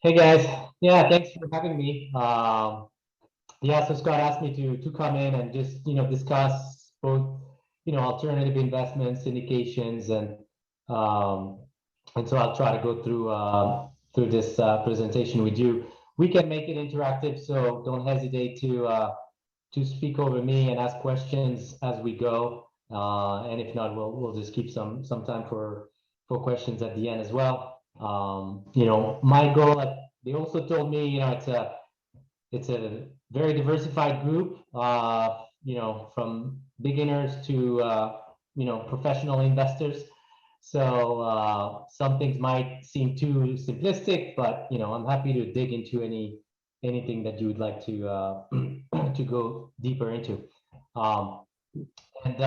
Hey guys, yeah, thanks for having me. Yeah, so Scott asked me to come in and just discuss both alternative investments, syndications, um, and so I'll try to go through this presentation with you. We can make it interactive, so don't hesitate to speak over me and ask questions as we go. And if not, we'll just keep some time for questions at the end as well. My goal, like they also told me, it's a very diversified group, from beginners to professional investors. So some things might seem too simplistic, but I'm happy to dig into anything that you would like to to go deeper into. Um, and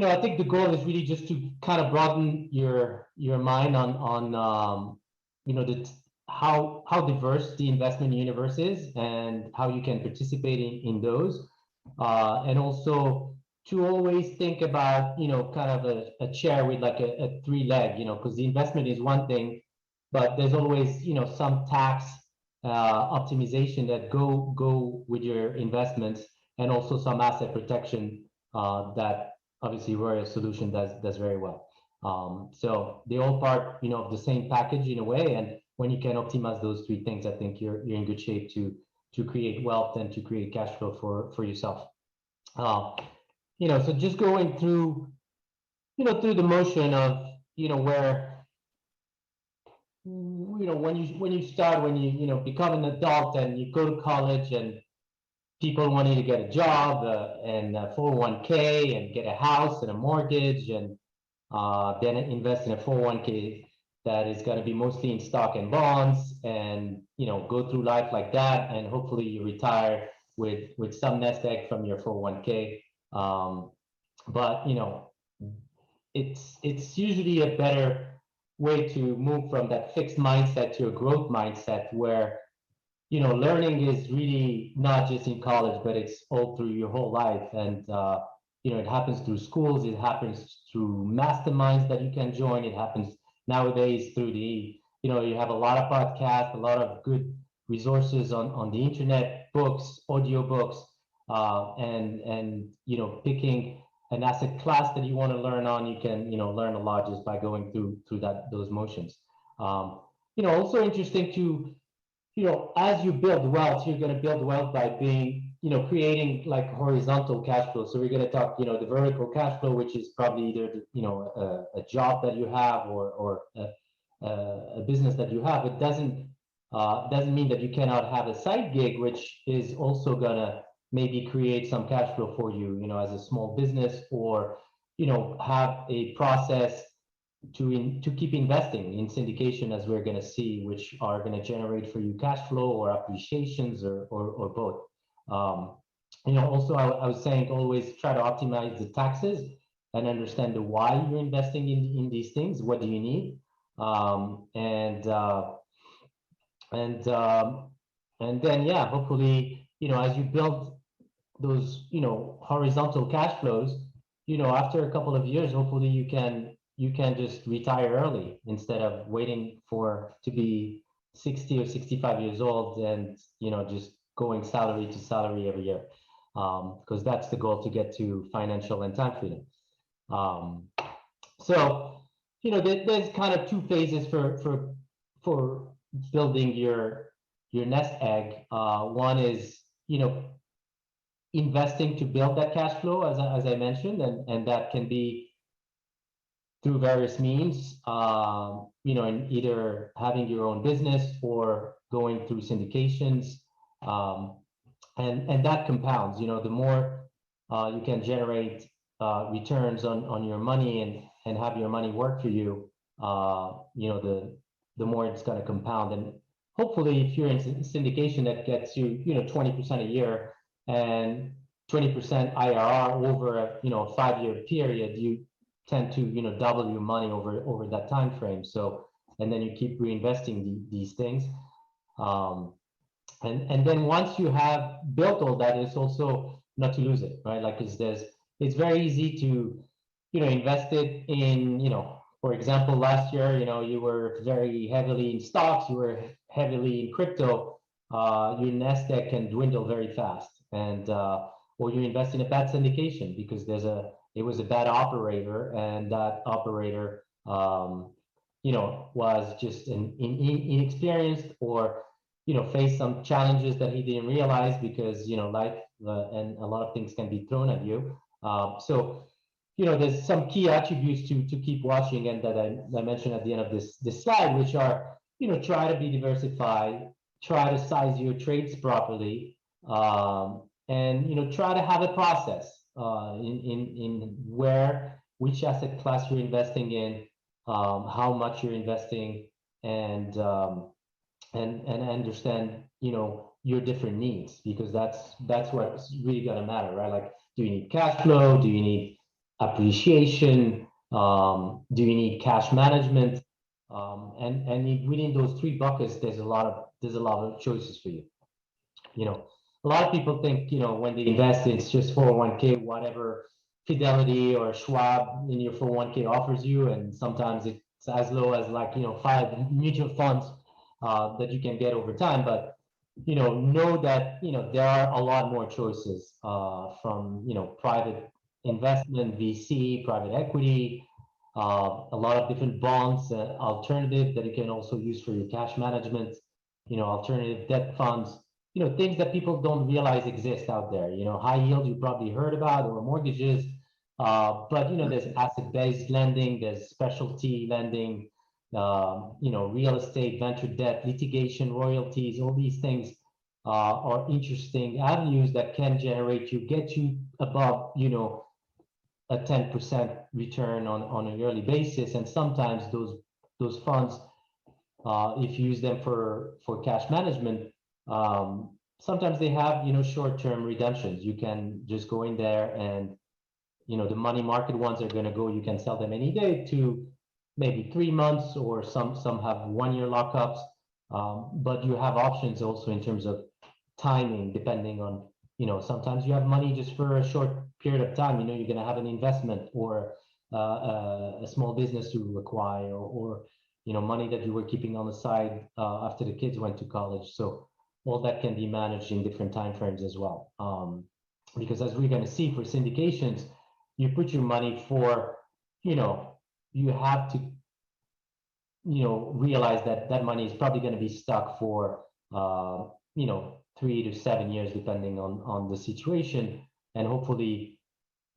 I think the goal is really just to kind of broaden your mind on the how diverse the investment universe is and how you can participate in those, and also to always think about kind of a chair with like a three leg, because the investment is one thing, but there's always some tax optimization that go with your investments, and also some asset protection that obviously Royal Solution does very well. So they all part of the same package in a way, and when you can optimize those three things, I think you're in good shape to create wealth and to create cash flow for yourself. So just going through the motion of where when you start, when you become an adult and you go to college, and people want you to get a job and a 401k and get a house and a mortgage, and then invest in a 401k that is going to be mostly in stock and bonds, and go through life like that, and hopefully you retire with some nest egg from your 401k. But it's usually a better way to move from that fixed mindset to a growth mindset, where learning is really not just in college, but it's all through your whole life. And it happens through schools, it happens through masterminds that you can join, it happens nowadays through you have a lot of podcasts, a lot of good resources on the internet, books, audio books, and picking an asset class that you want to learn on, you can learn a lot just by going through those motions. Also interesting to as you build wealth, you're going to build wealth by being, creating like horizontal cash flow. So we're going to talk, the vertical cash flow, which is probably either, a job that you have, or a business that you have. It doesn't mean that you cannot have a side gig, which is also going to maybe create some cash flow for you, as a small business, or, have a process to keep investing in syndication, as we're going to see, which are going to generate for you cash flow or appreciations, or both. Also, I was saying, always try to optimize the taxes and understand the why you're investing in these things. What do you need? And then, yeah, hopefully, as you build those, horizontal cash flows, after a couple of years, hopefully you can just retire early, instead of waiting to be 60 or 65 years old, and just going salary to salary every year, because that's the goal, to get to financial and time freedom. So there's kind of two phases for building your nest egg. One is investing to build that cash flow, as I mentioned, and that can be through various means, in either having your own business or going through syndications, and that compounds. The more you can generate returns on your money, and have your money work for you, the more it's going to compound. And hopefully, if you're in syndication, that gets you 20% a year and 20% IRR over a 5-year period, you tend to double your money over that time frame. So, and then you keep reinvesting these things, and then once you have built all that, it's also not to lose it, right? Like, it's very easy to invest it in for example, last year, you were very heavily in stocks, you were heavily in crypto, your nest egg can dwindle very fast, and or you invest in a bad syndication because it was a bad operator, and that operator, was just inexperienced, or faced some challenges that he didn't realize because life and a lot of things can be thrown at you. So there's some key attributes to keep watching, and that I mentioned at the end of this slide, which are try to be diversified, try to size your trades properly, and try to have a process in which asset class you're investing in, how much you're investing, and understand your different needs, because that's what's really going to matter, right? Like, do you need cash flow? Do you need appreciation? Do you need cash management? And within those three buckets, there's a lot of choices for you. A lot of people think when they invest, it's just 401k, whatever Fidelity or Schwab in your 401k offers you, and sometimes it's as low as 5 mutual funds that you can get over time. But know that there are a lot more choices from private investment, VC, private equity, a lot of different bonds, alternative that you can also use for your cash management, alternative debt funds, things that people don't realize exist out there. High yield you probably heard about, or mortgages, but there's asset-based lending, there's specialty lending, real estate, venture debt, litigation, royalties. All these things are interesting avenues that can get you above a 10% return on a yearly basis. And sometimes those funds, if you use them for cash management, sometimes they have short-term redemptions. You can just go in there, and the money market ones are going to go, you can sell them any day, to maybe 3 months, or some have 1-year lockups. But you have options also in terms of timing, depending on sometimes you have money just for a short period of time. You're going to have an investment, or a small business to acquire, or money that you were keeping on the side after the kids went to college. So all that can be managed in different time frames as well, because as we're going to see for syndications, you put your money for you have to realize that money is probably going to be stuck for 3 to 7 years, depending on the situation. And hopefully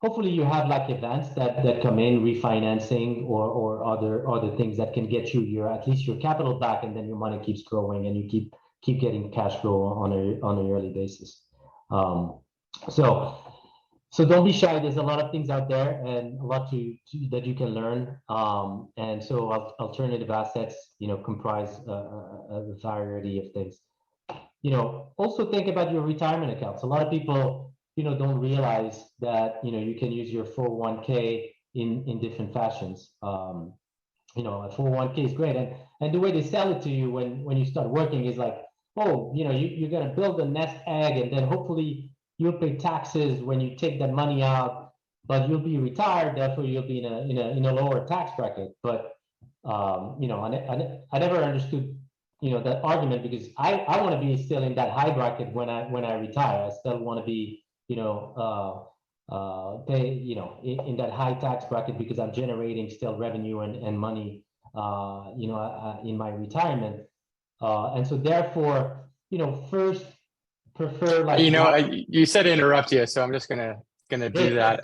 you have events that come in, refinancing, or other things that can get you at least your capital back, and then your money keeps growing, and you keep getting cash flow on a yearly basis. So don't be shy. There's a lot of things out there, and a lot that you can learn. And so alternative assets, comprise a variety of things. Also think about your retirement accounts. A lot of people, don't realize that, you can use your 401k in different fashions. A 401k is great. And the way they sell it to you when you start working is like, oh, you're going to build a nest egg, and then hopefully you'll pay taxes when you take that money out, but you'll be retired, therefore you'll be in a lower tax bracket. But I never understood that argument, because I want to be still in that high bracket when I retire. I still want to be pay in that high tax bracket, because I'm generating still revenue and money in my retirement, and so therefore first prefer you said to interrupt you, so I'm just gonna do that.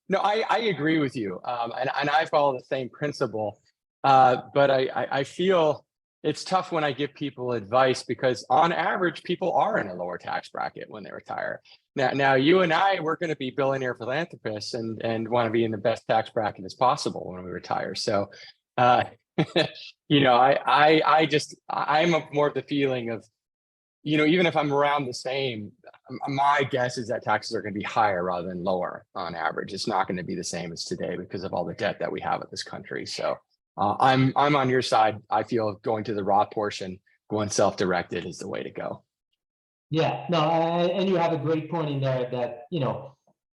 No, I agree with you, and I follow the same principle, but I feel it's tough when I give people advice, because on average people are in a lower tax bracket when they retire. Now you and I, we're going to be billionaire philanthropists and want to be in the best tax bracket as possible when we retire. So I'm more of the feeling of, even if I'm around the same, my guess is that taxes are going to be higher rather than lower on average. It's not going to be the same as today because of all the debt that we have in this country. So I'm on your side. I feel going to the Roth portion, going self-directed is the way to go. Yeah, no, and you have a great point in there that,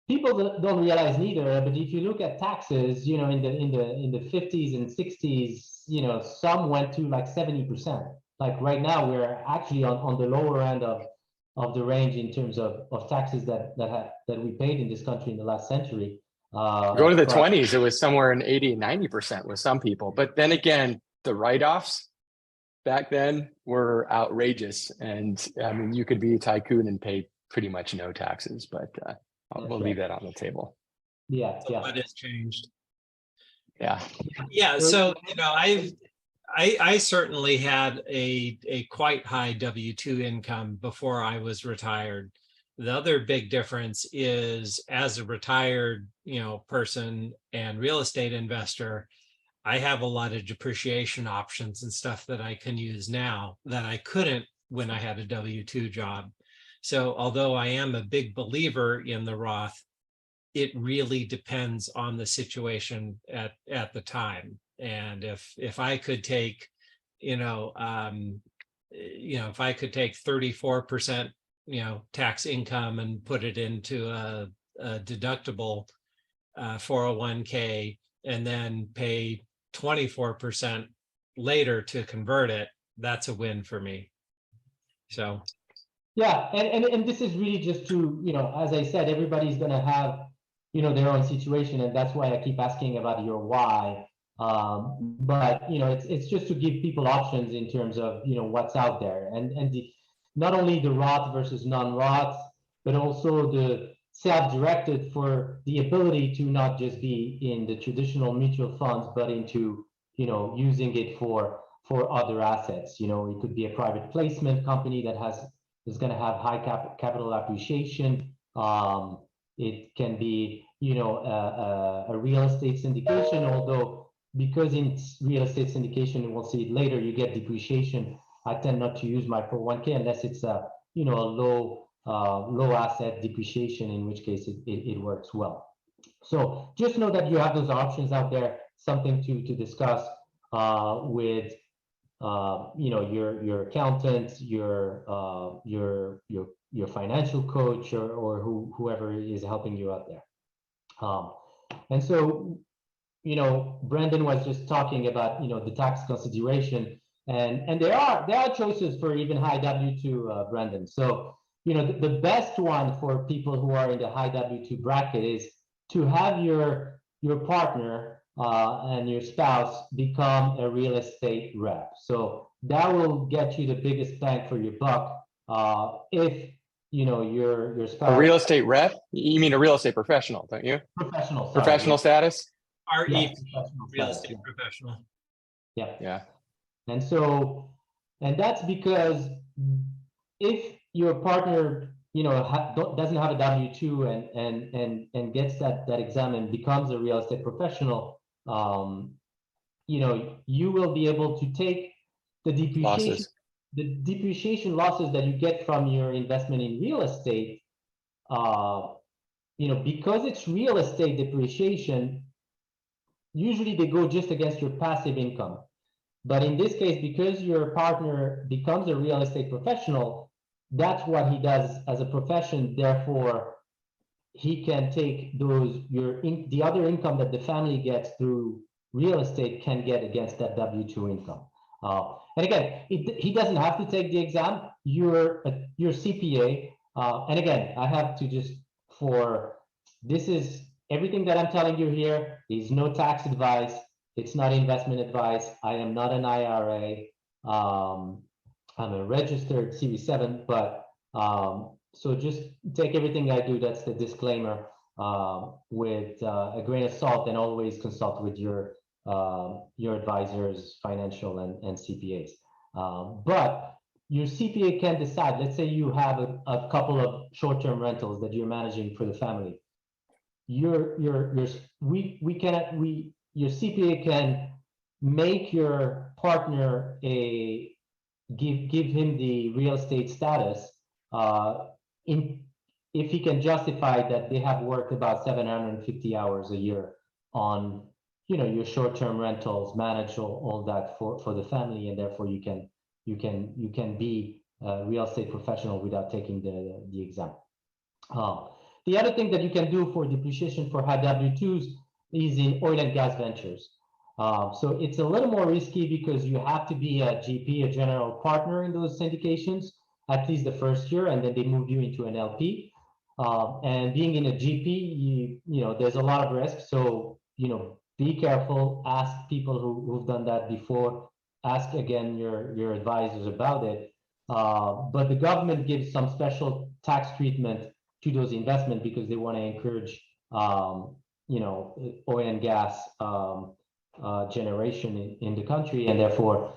people don't realize neither, but if you look at taxes, you know, in the 50s and 60s, you know, some went to like 70%. Like right now, we're actually on the lower end of the range in terms of taxes that we paid in this country in the last century. Go to the 20s, it was somewhere in 80 and 90% with some people. But then again, the write-offs back then were outrageous. And I mean, you could be a tycoon and pay pretty much no taxes, but we'll leave that on the table. Yeah, So what has changed? Yeah. Yeah. So, you know, I certainly had a quite high W-2 income before I was retired. The other big difference is, as a retired, you know, person and real estate investor, I have a lot of depreciation options and stuff that I can use now that I couldn't when I had a W-2 job. So although I am a big believer in the Roth, it really depends on the situation at the time. And if I could take, if I could take 34%, tax income and put it into a deductible 401k and then pay 24% later to convert it, that's a win for me. So. Yeah, and this is really just to, as I said, everybody's going to have, their own situation, and that's why I keep asking about your why. But it's just to give people options in terms of what's out there, and not only the Roth versus non-Roth, but also the self-directed, for the ability to not just be in the traditional mutual funds, but into using it for other assets. It could be a private placement company that is going to have high capital appreciation. It can be, a real estate syndication, although because in real estate syndication, and we'll see it later, you get depreciation. I tend not to use my 401k unless it's a low asset depreciation, in which case it works well. So just know that you have those options out there, something to discuss with your accountant, your financial coach, or whoever is helping you out there. And so, Brandon was just talking about, the tax consideration, and there are choices for even high W-2, Brandon. So, the best one for people who are in the high W-2 bracket is to have your partner and your spouse become a real estate rep. So that will get you the biggest bang for your buck. If your spouse, a real estate rep, you mean a real estate professional, don't you? Professional status. RE, yes, real estate professional. Yeah. And that's because if your partner doesn't have a W-2 and gets that exam and becomes a real estate professional, you will be able to take the depreciation losses that you get from your investment in real estate. Because it's real estate depreciation, usually they go just against your passive income. But in this case, because your partner becomes a real estate professional, that's what he does as a profession. Therefore, he can take the other income that the family gets through real estate can get against that W-2 income. And again, he doesn't have to take the exam. Your CPA. And again, I have to this is everything that I'm telling you here is no tax advice. It's not investment advice. I am not an IRA. I'm a registered Series 7, but so just take everything I do, that's the disclaimer, with a grain of salt, and always consult with your advisors, financial and CPAs. But your CPA can decide, let's say you have a couple of short-term rentals that you're managing for the family. Your CPA can make your partner give him the real estate status if he can justify that they have worked about 750 hours a year on your short-term rentals, manage all that for the family, and therefore you can be a real estate professional without taking the exam. The other thing that you can do for depreciation for high W-2s is in oil and gas ventures. So it's a little more risky because you have to be a GP, a general partner in those syndications, at least the first year, and then they move you into an LP. And being in a GP, there's a lot of risk. So, be careful, ask people who've done that before, ask again your advisors about it. But the government gives some special tax treatment to those investments because they want to encourage, oil and gas generation in the country, and therefore,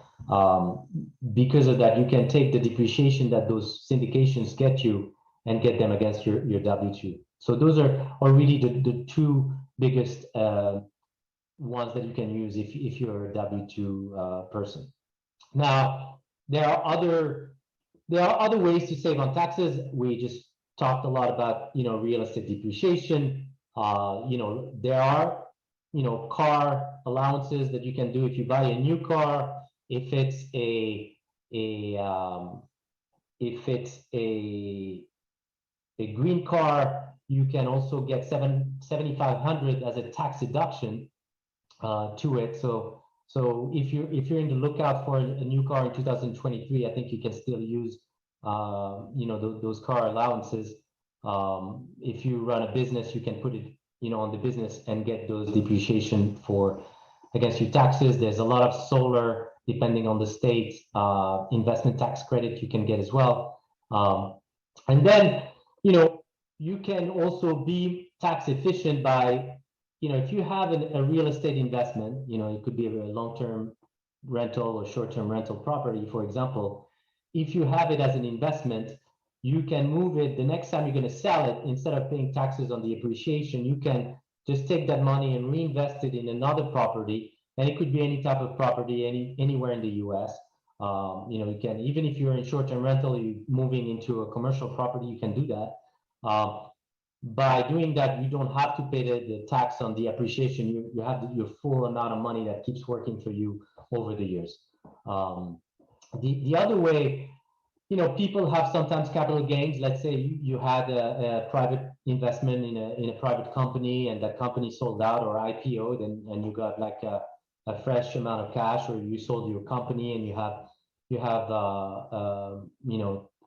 because of that, you can take the depreciation that those syndications get you and get them against your W-2. So those are really the two biggest ones that you can use if you're a W-2 person. Now, there are other ways to save on taxes. We just talked a lot about real estate depreciation. There are car allowances that you can do if you buy a new car. If it's a green car, you can also get $7,500 as a tax deduction to it. So if you're in the lookout for a new car in 2023, I think you can still use those car allowances. If you run a business, you can put it on the business and get those depreciation against your taxes. There's a lot of solar, depending on the state, investment tax credit you can get as well. And then you can also be tax efficient by if you have a real estate investment, it could be a long-term rental or short-term rental property, for example. If you have it as an investment, you can move it the next time you're going to sell it. Instead of paying taxes on the appreciation, you can just take that money and reinvest it in another property. And it could be any type of property anywhere in the US. You can, even if you're in short-term rental, you're moving into a commercial property, you can do that. By doing that, you don't have to pay the tax on the appreciation. You have your full amount of money that keeps working for you over the years. The other way, people have sometimes capital gains. Let's say you had a private investment in a private company, and that company sold out or IPO'd, and you got like a fresh amount of cash, or you sold your company and you have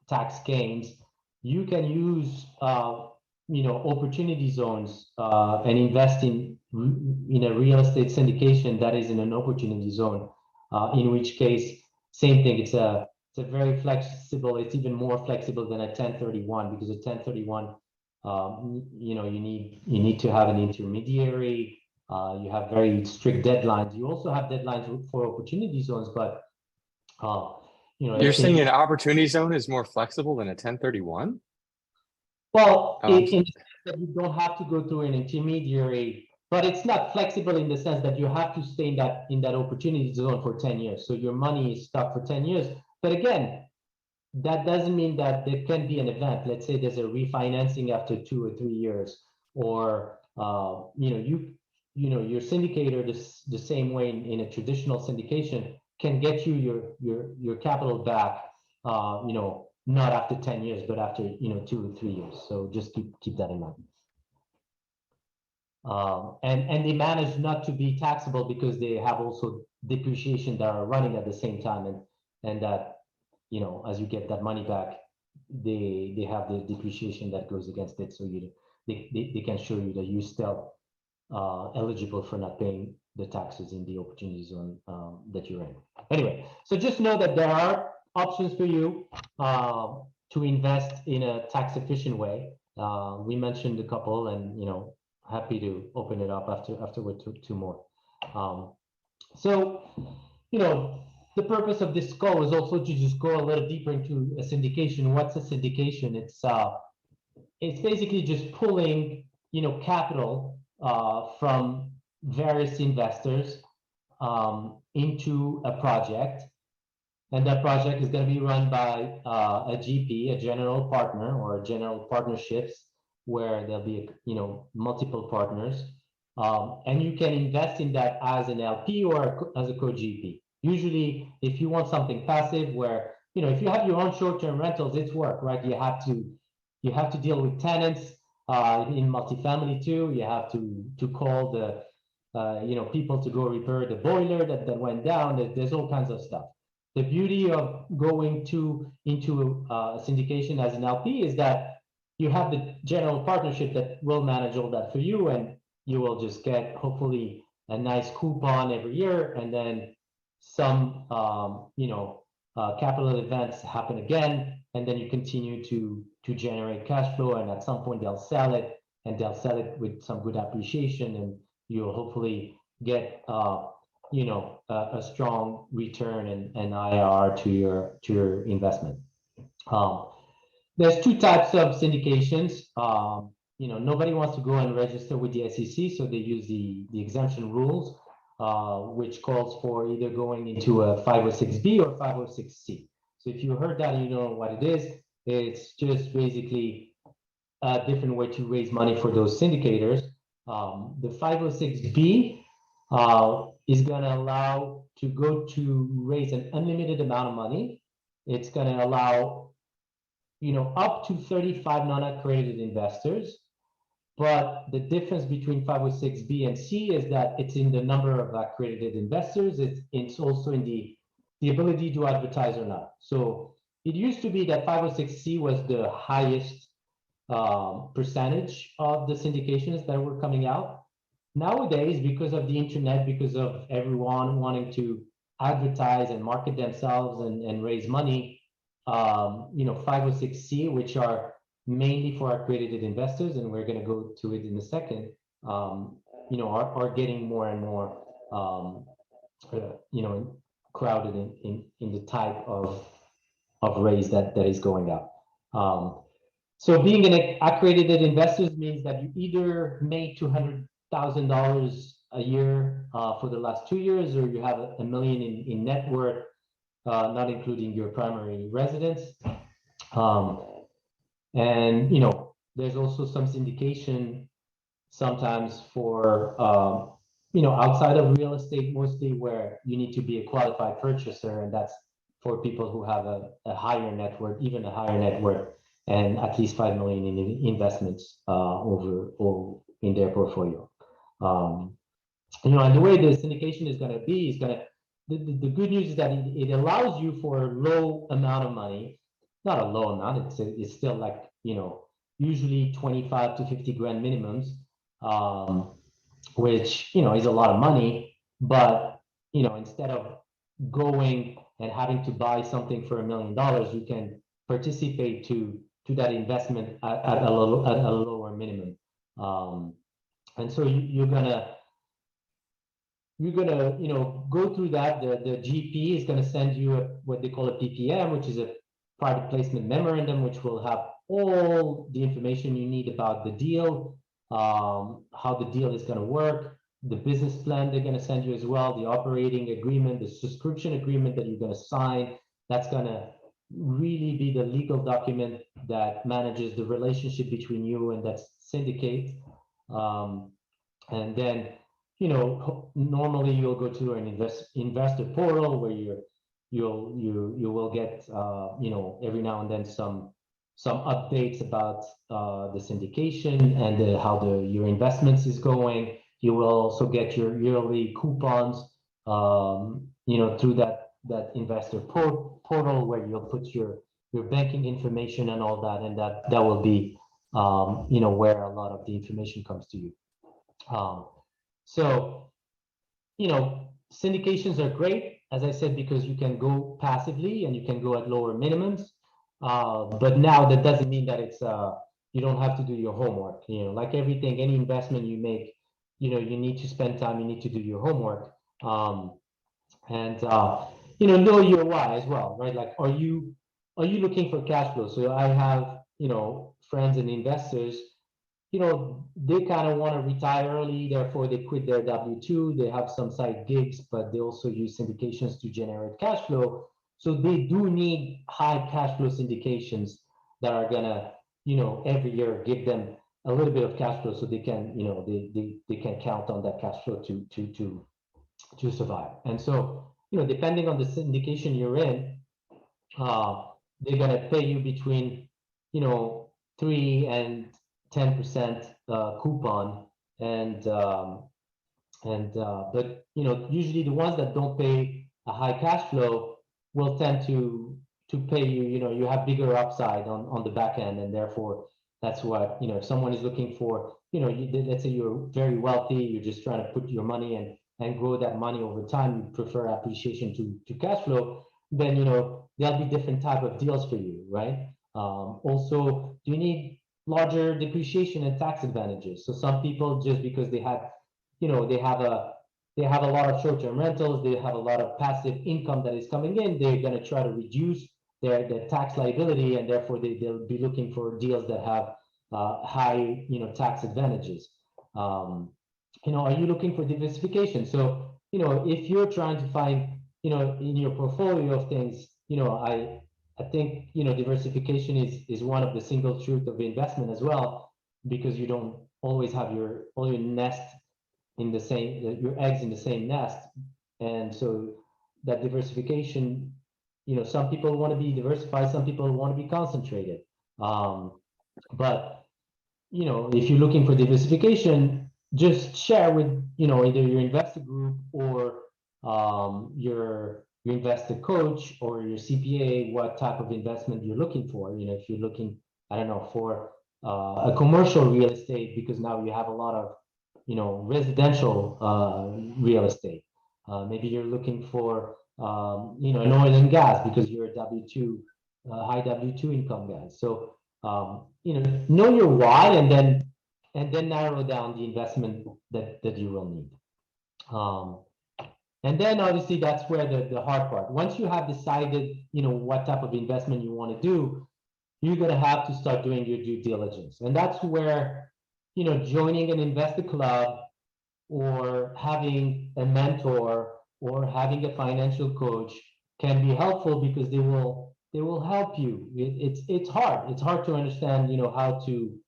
tax gains. You can use opportunity zones and invest in a real estate syndication that is in an opportunity zone. In which case, same thing. It's a very flexible. It's even more flexible than a 1031 because a 1031, you need to have an intermediary. You have very strict deadlines. You also have deadlines for opportunity zones, but you're saying an opportunity zone is more flexible than a 1031? Well, in the sense that you don't have to go through an intermediary, but it's not flexible in the sense that you have to stay in that opportunity zone for 10 years. So your money is stuck for 10 years. But again, that doesn't mean that there can be an event. Let's say there's a refinancing after 2 or 3 years, or your syndicator the same way in a traditional syndication can get you your capital back. Not after 10 years, but after 2 or 3 years. So just keep that in mind. And they manage not to be taxable because they have also depreciation that are running at the same time, and that as you get that money back, they have the depreciation that goes against it. So they can show you that you're still eligible for not paying the taxes in the opportunity zone that you're in. Anyway, so just know that there are options for you to invest in a tax efficient way. We mentioned a couple, and happy to open it up afterward to two more. So the purpose of this call is also to just go a little deeper into a syndication. What's a syndication? It's basically just pulling capital from various investors into a project. And that project is going to be run by a GP, a general partner, or general partnerships, where there'll be multiple partners, and you can invest in that as an LP or as a co-GP. Usually, if you want something passive, where if you have your own short-term rentals, it's work, right? You have to deal with tenants. In multifamily too, you have to call the people to go repair the boiler that went down. There's all kinds of stuff. The beauty of going into syndication as an LP is that you have the general partnership that will manage all that for you, and you will just get hopefully a nice coupon every year, and then some capital events happen again, and then you continue to generate cash flow, and at some point they'll sell it, and they'll sell it with some good appreciation, and you'll hopefully get a strong return and IRR to your investment. There's two types of syndications. Nobody wants to go and register with the SEC, so they use the exemption rules, which calls for either going into a 506B or 506C. So if you heard that and you don't know what it is, it's just basically a different way to raise money for those syndicators. The 506B is going to allow to raise an unlimited amount of money. It's going to allow up to 35 non-accredited investors. But the difference between 506B and C is that it's in the number of accredited investors. It's also in the ability to advertise or not. So it used to be that 506C was the highest percentage of the syndications that were coming out. Nowadays, because of the internet, because of everyone wanting to advertise and market themselves and raise money, 506C, which are mainly for accredited investors, and we're going to go to it in a second, are getting more and more, crowded in the type of raise that is going up. So being an accredited investor means that you either made $200,000 a year for the last 2 years, or you have $1 million in net worth, not including your primary residence. And there's also some syndication sometimes for outside of real estate, mostly, where you need to be a qualified purchaser, and that's for people who have a higher net worth, even a higher net worth, and at least $5 million in investments over in their portfolio. And the way the syndication is going to be is the good news is that it allows you for a low amount of money. Not a low amount, it's still like, usually 25 to 50 grand minimums, which, is a lot of money, but, instead of going and having to buy something for $1 million, you can participate to that investment at a lower minimum. And so you're gonna go through that. The GP is going to send you what they call a PPM, which is a private placement memorandum, which will have all the information you need about the deal, how the deal is going to work, the business plan they're going to send you as well, the operating agreement, the subscription agreement that you're going to sign. That's going to really be the legal document that manages the relationship between you and that syndicate. And then, normally you'll go to an investor portal where you will get every now and then some updates about the syndication and how your investments is going. You will also get your yearly coupons through that investor portal where you'll put your banking information and all that, and that will be where a lot of the information comes to you. So syndications are great, as I said, because you can go passively and you can go at lower minimums. But now that doesn't mean that it's you don't have to do your homework. Like everything, any investment you make, you need to spend time, you need to do your homework, and know your why as well, right? Like, are you looking for cash flow? So I have friends and investors, they kind of want to retire early, therefore they quit their W-2. They have some side gigs, but they also use syndications to generate cash flow. So they do need high cash flow syndications that are gonna, every year give them a little bit of cash flow, so they can, they can count on that cash flow to survive. And so, depending on the syndication you're in, they're gonna pay you between, 3 and 10% coupon, but usually the ones that don't pay a high cash flow will tend to pay you. You have bigger upside on the back end, and therefore that's what if someone is looking for. Let's say you're very wealthy, you're just trying to put your money in and grow that money over time. You prefer appreciation to cash flow. Then there'll be different type of deals for you, right? Also, do you need larger depreciation and tax advantages? So some people, just because they have a lot of short-term rentals, they have a lot of passive income that is coming in, they're going to try to reduce their tax liability, and therefore they'll be looking for deals that have high tax advantages. Are you looking for diversification? So if you're trying to find in your portfolio of things, I think diversification is one of the single truth of investment as well, because you don't always have all your nest in the same, your eggs in the same nest. And so that diversification, some people want to be diversified, some people want to be concentrated. But if you're looking for diversification, just share with either your investor group or your investor coach or your CPA what type of investment you're looking for. If you're looking, I don't know, for a commercial real estate, because now you have a lot of residential real estate. Maybe you're looking for an oil and gas, because you're a W2 high W2 income guy. So know your why, and then narrow down the investment that you will need. And then obviously that's where the hard part. Once you have decided what type of investment you want to do, you're going to have to start doing your due diligence. And that's where joining an investor club or having a mentor or having a financial coach can be helpful, because they will help you. It's hard to understand how to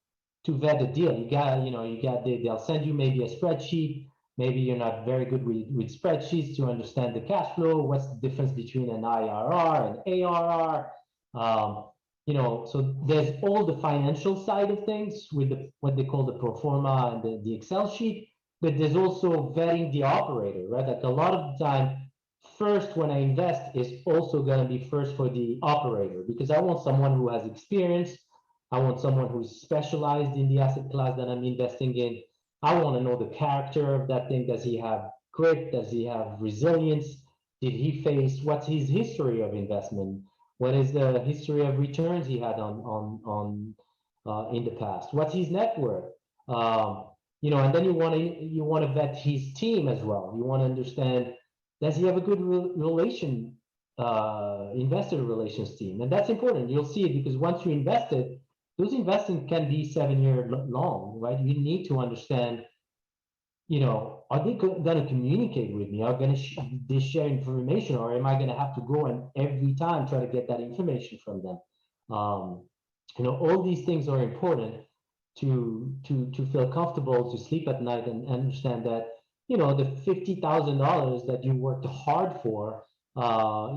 vet a deal. They'll send you maybe a spreadsheet. Maybe you're not very good with spreadsheets to understand the cash flow. What's the difference between an IRR and ARR? So there's all the financial side of things with what they call the pro forma and the Excel sheet, but there's also vetting the operator, right? Like a lot of the time, first when I invest is also going to be first for the operator, because I want someone who has experience. I want someone who's specialized in the asset class that I'm investing in. I want to know the character of that thing. Does he have grit? Does he have resilience? Did he face, what's his history of investment? What is the history of returns he had on in the past? What's his net worth? And then you want to vet his team as well. You want to understand, does he have a good investor relations team? And that's important. You'll see it, because once you invested, those investments can be 7 years long, right? You need to understand, are they going to communicate with me? Are they share information, or am I going to have to go and every time try to get that information from them? All these things are important to feel comfortable to sleep at night and understand that, the $50,000 that you worked hard for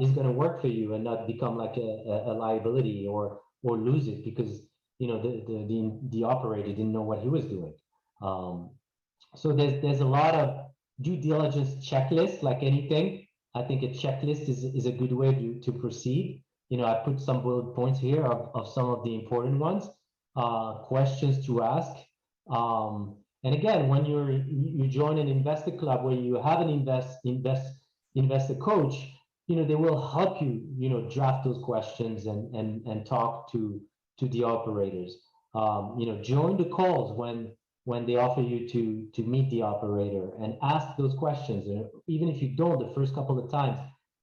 is going to work for you and not become like a liability or lose it because the operator didn't know what he was doing. So there's a lot of due diligence checklists, like anything. I think a checklist is a good way to proceed. I put some bullet points here of some of the important ones, questions to ask. And again, when you join an investor club where you have an investor coach, they will help you, draft those questions and talk to the operators. Join the calls when they offer you to meet the operator and ask those questions. And even if you don't the first couple of times,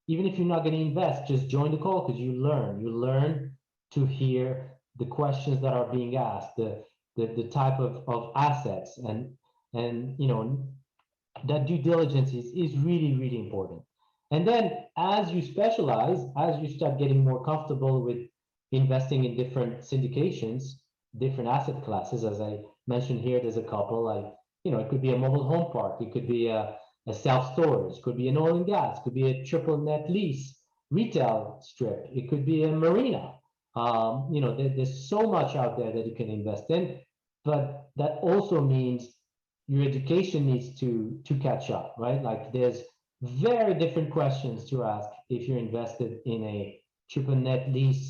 even if you're not going to invest, just join the call, because you learn to hear the questions that are being asked, the type of assets, and that due diligence is really, really important. And then as you specialize, as you start getting more comfortable with investing in different syndications, different asset classes, as I mentioned here, there's a couple, like, it could be a mobile home park, it could be a self-storage, could be an oil and gas, could be a triple net lease retail strip, it could be a marina. There's so much out there that you can invest in. but that also means your education needs to catch up, right? Like there's very different questions to ask if you're invested in a triple net lease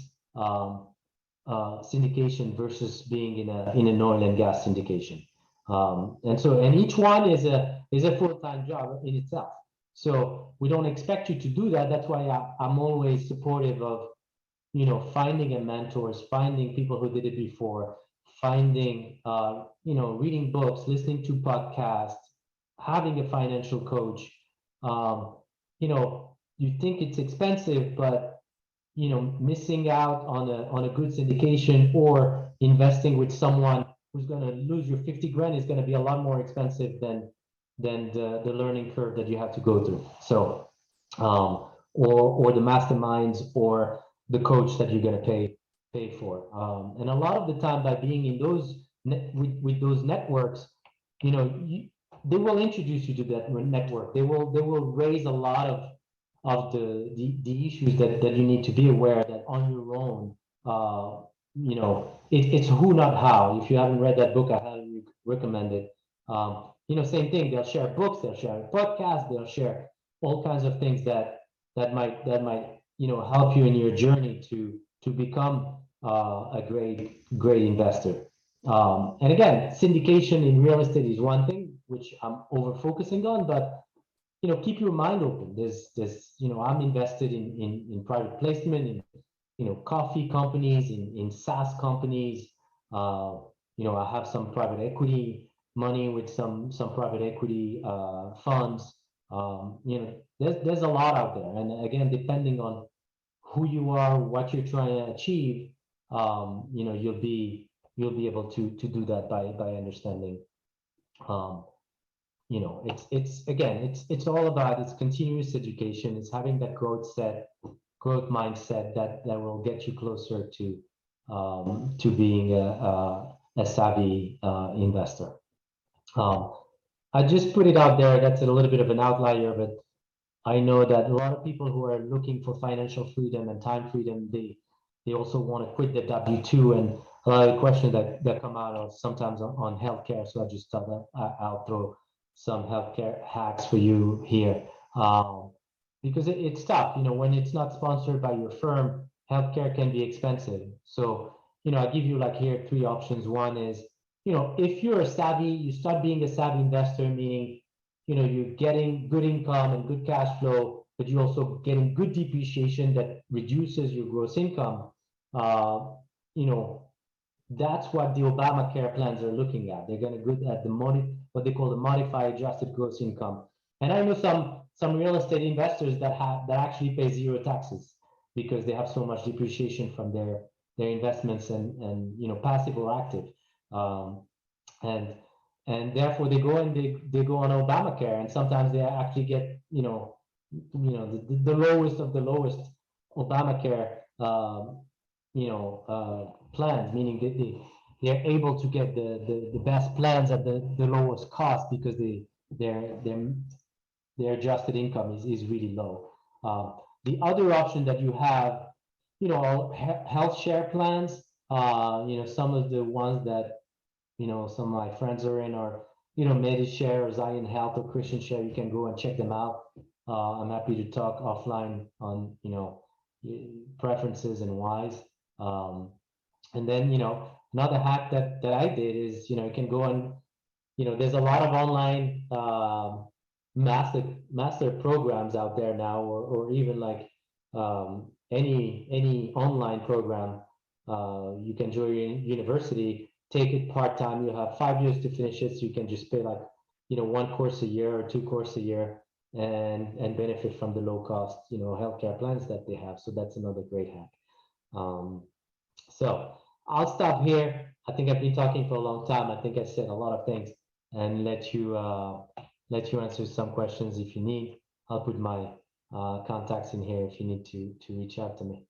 syndication versus being in an oil and gas syndication. And each one is a full-time job in itself. So we don't expect you to do that. That's why I'm always supportive of, finding a mentors, finding people who did it before, finding, reading books, listening to podcasts, having a financial coach. You think it's expensive, but missing out on a good syndication or investing with someone who's going to lose your 50 grand is going to be a lot more expensive than the learning curve that you have to go through. So, or the masterminds or the coach that you're going to pay for. And a lot of the time, by being in those with those networks, they will introduce you to that network. They will raise a lot of the issues that you need to be aware that on your own. It's who, not how. If you haven't read that book, I highly recommend it. Same thing. They'll share books, they'll share podcasts, they'll share all kinds of things that might help you in your journey to become a great investor. And again, syndication in real estate is one thing which I'm over focusing on, but keep your mind open. There's I'm invested in private placement, in coffee companies, in SaaS companies. I have some private equity money with some private equity funds. There's a lot out there, and again, depending on who you are, what you're trying to achieve, you'll be able to do that by understanding. It's all about, it's continuous education. It's having that growth mindset that will get you closer to being a savvy investor. I just put it out there. That's a little bit of an outlier, but I know that a lot of people who are looking for financial freedom and time freedom, they also want to quit the W-2, and a lot of the questions that come out of sometimes on healthcare. So I just thought that I'll throw some healthcare hacks for you here, because it's tough. When it's not sponsored by your firm, healthcare can be expensive. So I give you here 3 options. One is, if you're you start being a savvy investor, meaning you're getting good income and good cash flow, but you're also getting good depreciation that reduces your gross income. That's what the Obamacare plans are looking at. They're going to look at what they call the modified adjusted gross income. And I know some real estate investors that actually pay 0 taxes because they have so much depreciation from their investments and passive or active. And therefore they go on Obamacare, and sometimes they actually get the lowest of the lowest Obamacare plans, meaning they're able to get the best plans at the lowest cost because their adjusted income is really low. The other option that you have, health share plans. Some of the ones that some of my friends are in are MediShare or Zion Health or Christian Share. You can go and check them out. I'm happy to talk offline on preferences and whys. And then another hack that I did is you can go on. There's a lot of online master programs out there now, or even any online program. You can join your university, take it part-time. You have 5 years to finish it, so you can just pay 1 course a year or 2 courses a year and benefit from the low cost healthcare plans that they have. So that's another great hack. So I'll stop here. I think I've been talking for a long time. I think I said a lot of things, and let you answer some questions if you need. I'll put my contacts in here if you need to reach out to me.